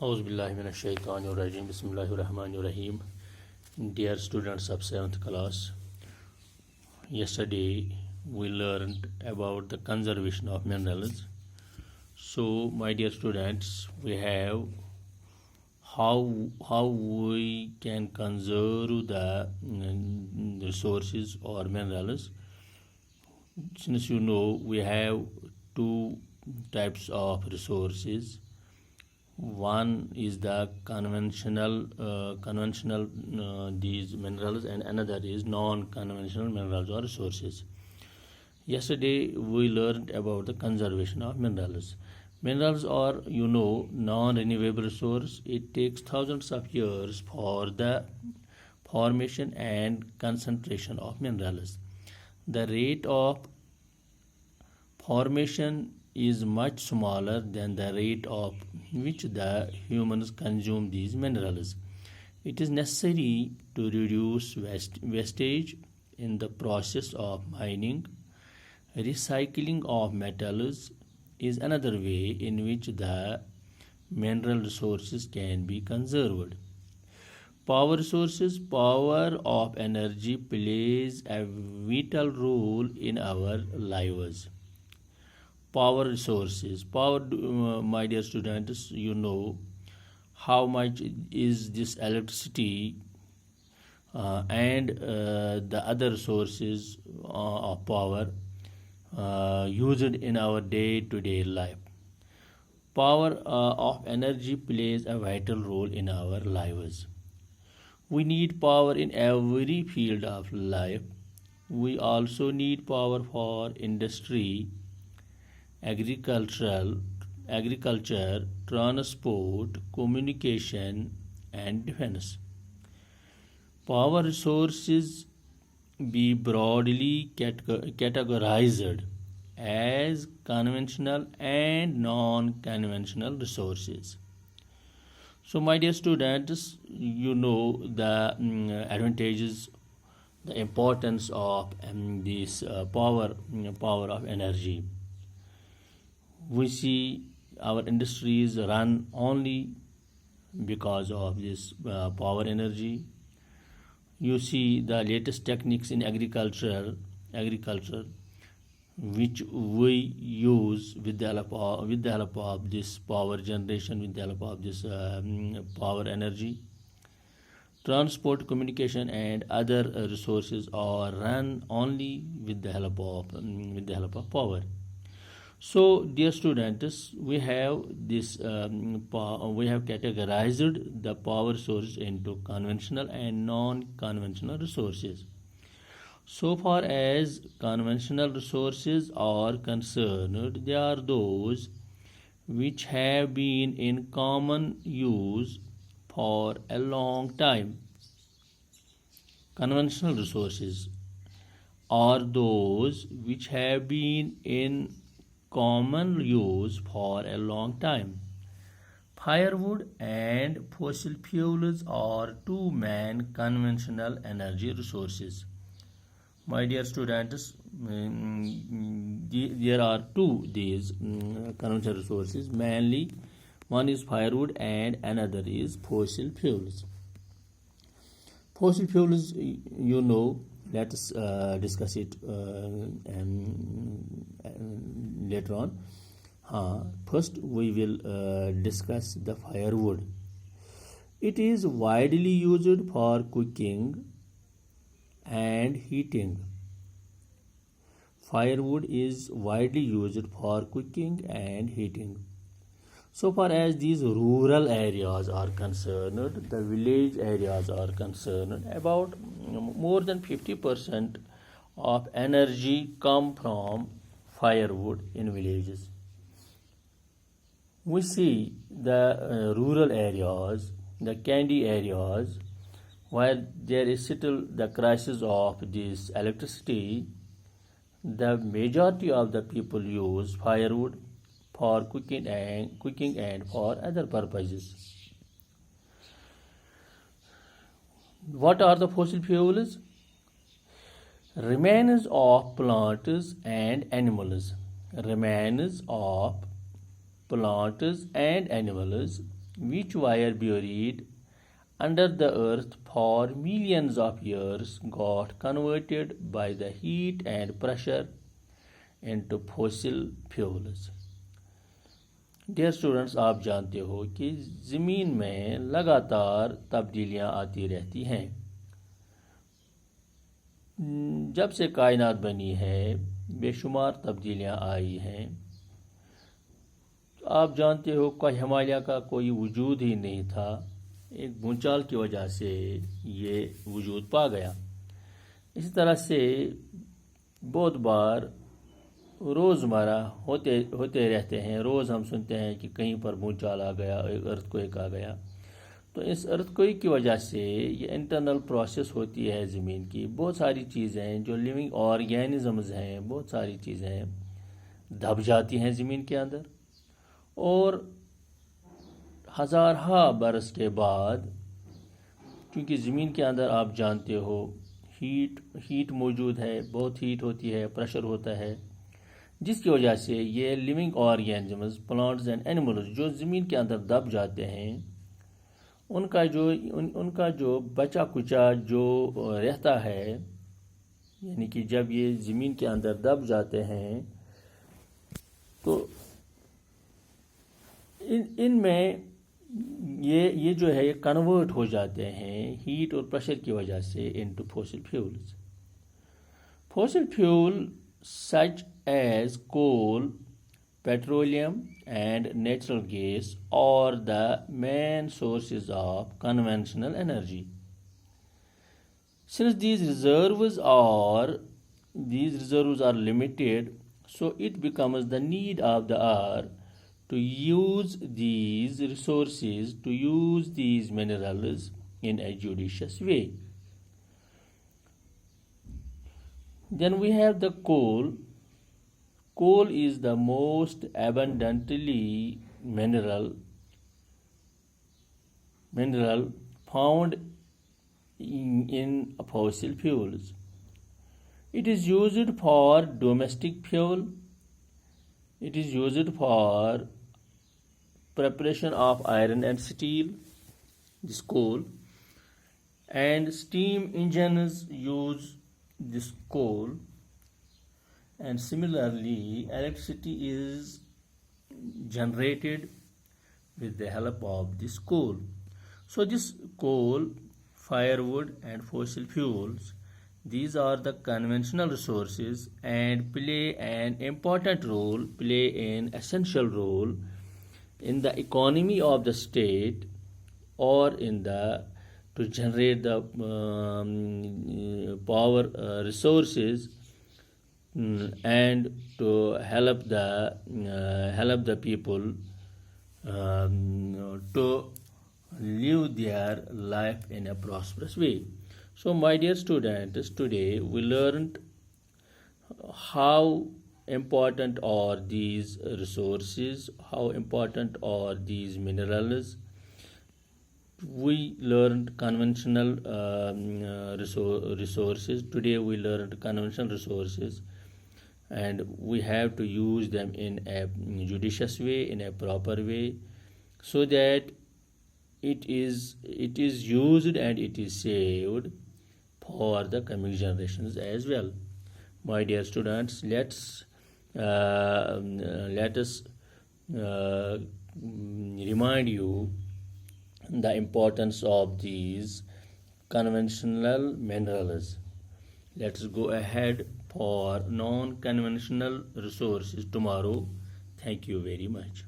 Auzubillahiminash-shaytanir-rajim. Bismillahir-rahmanir-rahim. Dear students of 7th class, yesterday we learned about the conservation of minerals. So, my dear students, we have how we can conserve the resources or minerals. Since you know we have two types of resources. One is the conventional these minerals, and another is non-conventional minerals or resources. Yesterday we learned about the conservation of minerals. Minerals are, non-renewable resource. It takes thousands of years for the formation and concentration of minerals. The rate of formation is much smaller than the rate of which the humans consume these minerals. It is necessary to reduce wastage in the process of mining. Recycling of metals is another way in which the mineral resources can be conserved. Power resources, power of energy plays a vital role in our lives. Power resources. Power, my dear students, you know how much is this electricity and the other sources of power used in our day-to-day life. Power of energy plays a vital role in our lives. We need power in every field of life. We also need power for industry, agriculture, transport, communication, and defense. Power resources be broadly categorized as conventional and non-conventional resources. So, my dear students, you know the advantages, the importance of this power of energy. We see our industries run only because of this power energy. You see the latest techniques in agriculture which we use with the help of this power generation, with the help of this power energy. Transport, communication, and other resources are run only with the help of power. So, dear students, we have this. We have categorized the power sources into conventional and non-conventional resources. So far as conventional resources are concerned, they are those which have been in common use for a long time. Conventional resources are those which have been in common use for a long time. Firewood and fossil fuels are two main conventional energy resources. My dear students, there are two these conventional resources. Mainly, one is firewood and another is fossil fuels. Fossil fuels, you know. Let us discuss it later on. First, we will discuss the firewood. It is widely used for cooking and heating. Firewood is widely used for cooking and heating. So far as these rural areas are concerned, the village areas are concerned, about more than 50% of energy come from firewood in villages. We see the rural areas, the candy areas, where there is still the crisis of this electricity. The majority of the people use firewood for cooking and for other purposes. What are the fossil fuels? Remains of plants and animals. Remains of plants and animals which were buried under the earth for millions of years, got converted by the heat and pressure into fossil fuels. Dear students, आप जानते हो कि ज़मीन में लगातार तब्दीलियां आती रहती हैं। जब से कायनात बनी है बेशुमार तब्दीलियां आई हैं। आप जानते हो कि हिमालय का कोई वजूद ही नहीं था, एक भूचाल की वजह से ये वजूद पा गया। इसी तरह से बहुत बार रोज़मर्रा होते रहते हैं। रोज़ हम सुनते हैं कि कहीं पर भूचाल आ गया, अर्थक्वेक आ गया। तो इस अर्थक्वेक की वजह से ये इंटरनल प्रोसेस होती है ज़मीन की। बहुत सारी चीज़ें जो लिविंग ऑर्गेनिज़म्स हैं, बहुत सारी चीज़ें दब जाती हैं ज़मीन के अंदर, और हज़ार बरस के बाद, क्योंकि ज़मीन के अंदर आप जानते हो हीट मौजूद है, बहुत हीट होती है, प्रेशर होता है, जिसकी वजह से ये living organisms, plants and animals जो ज़मीन के अंदर दब जाते हैं, उनका जो बचा कुचा जो रहता है, यानी कि जब ये ज़मीन के अंदर दब जाते हैं तो इनमें ये जो है ये कन्वर्ट हो जाते हैं हीट और प्रेशर की वजह से into fossil fuels. Fossil fuel such as coal, petroleum and natural gas are the main sources of conventional energy. Since these reserves are limited, so it becomes the need of the hour to use these resources, to use these minerals in a judicious way. Then we have the coal. Coal is the most abundantly mineral found in fossil fuels. It is used for domestic fuel. It is used for preparation of iron and steel, this coal, and steam engines use this coal, and similarly electricity is generated with the help of this coal. So this coal, firewood and fossil fuels, these are the conventional resources and play an essential role in the economy of the state, or to generate the power resources, and to help the people to live their life in a prosperous way. So my dear students, today we learned how important are these resources, how important are these minerals. We learned conventional resources. Today we learned conventional resources, and we have to use them in a judicious way, in a proper way, so that it is used and it is saved for the coming generations as well. My dear students, let us remind you the importance of these conventional minerals. Let's go ahead for non-conventional resources tomorrow. Thank you very much.